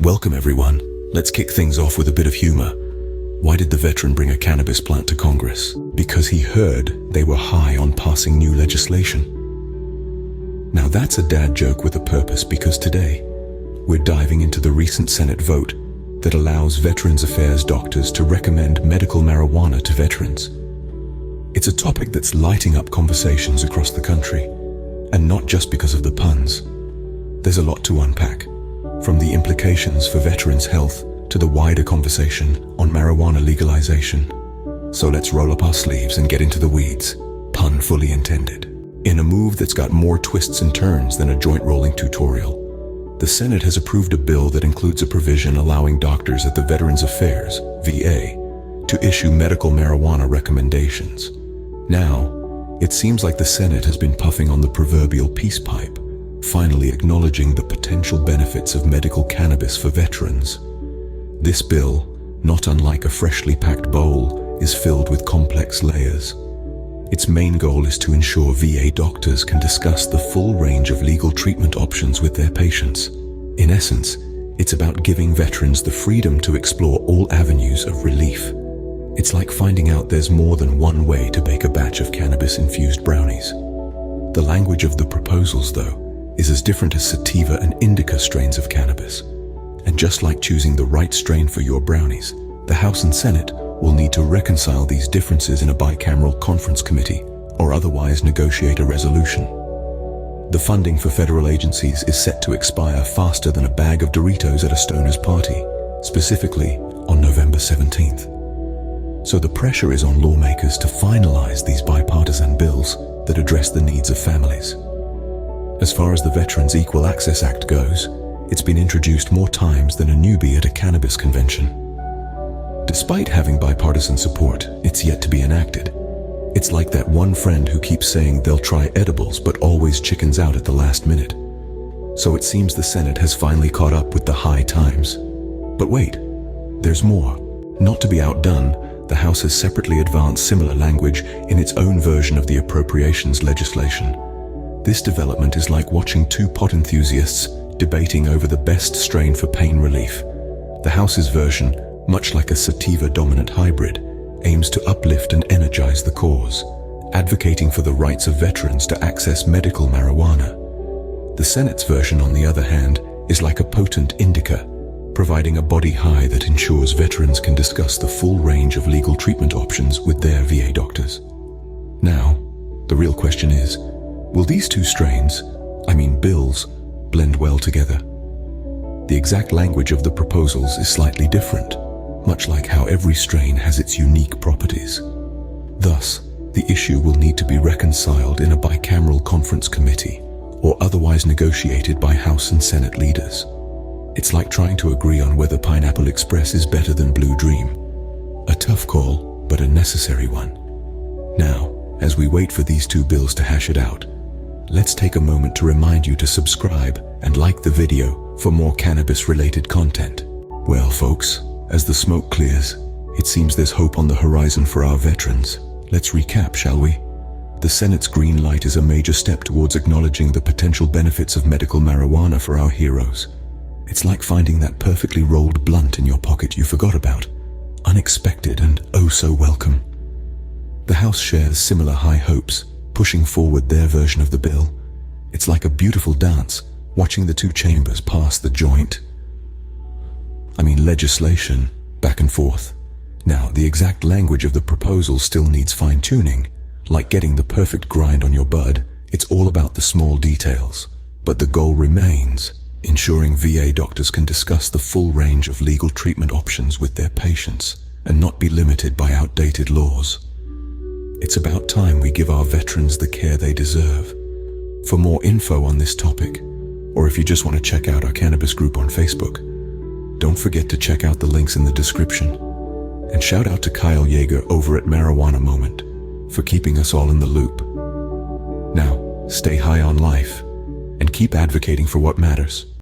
Welcome everyone. Let's kick things off with a bit of humor. Why did the veteran bring a cannabis plant to Congress? Because he heard they were high on passing new legislation. Now that's a dad joke with a purpose, because today we're diving into the recent Senate vote that allows Veterans Affairs doctors to recommend medical marijuana to veterans. It's a topic that's lighting up conversations across the country, and not just because of the puns. There's a lot to unpack, from the implications for veterans' health to the wider conversation on marijuana legalization. So let's roll up our sleeves and get into the weeds, pun fully intended. In a move that's got more twists and turns than a joint rolling tutorial, the Senate has approved a bill that includes a provision allowing doctors at the Veterans Affairs, VA, to issue medical marijuana recommendations. Now, it seems like the Senate has been puffing on the proverbial peace pipe, finally acknowledging the potential benefits of medical cannabis for veterans. This bill, not unlike a freshly packed bowl, is filled with complex layers. Its main goal is to ensure VA doctors can discuss the full range of legal treatment options with their patients. In essence, it's about giving veterans the freedom to explore all avenues of relief. It's like finding out there's more than one way to bake a batch of cannabis-infused brownies. The language of the proposals, though, is as different as sativa and indica strains of cannabis. And just like choosing the right strain for your brownies, the House and Senate will need to reconcile these differences in a bicameral conference committee, or otherwise negotiate a resolution. The funding for federal agencies is set to expire faster than a bag of Doritos at a stoner's party, specifically on November 17th. So the pressure is on lawmakers to finalize these bipartisan bills that address the needs of families. As far as the Veterans Equal Access Act goes, it's been introduced more times than a newbie at a cannabis convention. Despite having bipartisan support, it's yet to be enacted. It's like that one friend who keeps saying they'll try edibles but always chickens out at the last minute. So it seems the Senate has finally caught up with the high times. But wait, there's more. Not to be outdone, the House has separately advanced similar language in its own version of the appropriations legislation. This development is like watching two pot enthusiasts debating over the best strain for pain relief. The House's version, much like a sativa-dominant hybrid, aims to uplift and energize the cause, advocating for the rights of veterans to access medical marijuana. The Senate's version, on the other hand, is like a potent indica, providing a body high that ensures veterans can discuss the full range of legal treatment options with their VA doctors. Now, the real question is, will these two strains, bills, blend well together? The exact language of the proposals is slightly different, much like how every strain has its unique properties. Thus, the issue will need to be reconciled in a bicameral conference committee or otherwise negotiated by House and Senate leaders. It's like trying to agree on whether Pineapple Express is better than Blue Dream. A tough call, but a necessary one. Now, as we wait for these two bills to hash it out, let's take a moment to remind you to subscribe and like the video for more cannabis-related content. Well, folks, as the smoke clears, it seems there's hope on the horizon for our veterans. Let's recap, shall we? The Senate's green light is a major step towards acknowledging the potential benefits of medical marijuana for our heroes. It's like finding that perfectly rolled blunt in your pocket you forgot about. Unexpected and oh so welcome. The House shares similar high hopes, pushing forward their version of the bill. It's like a beautiful dance, watching the two chambers pass the joint legislation back and forth. Now, the exact language of the proposal still needs fine-tuning. Like getting the perfect grind on your bud, it's all about the small details. But the goal remains, ensuring VA doctors can discuss the full range of legal treatment options with their patients and not be limited by outdated laws. It's about time we give our veterans the care they deserve. For more info on this topic, or if you just want to check out our cannabis group on Facebook, don't forget to check out the links in the description. And shout out to Kyle Yeager over at Marijuana Moment for keeping us all in the loop. Now, stay high on life and keep advocating for what matters.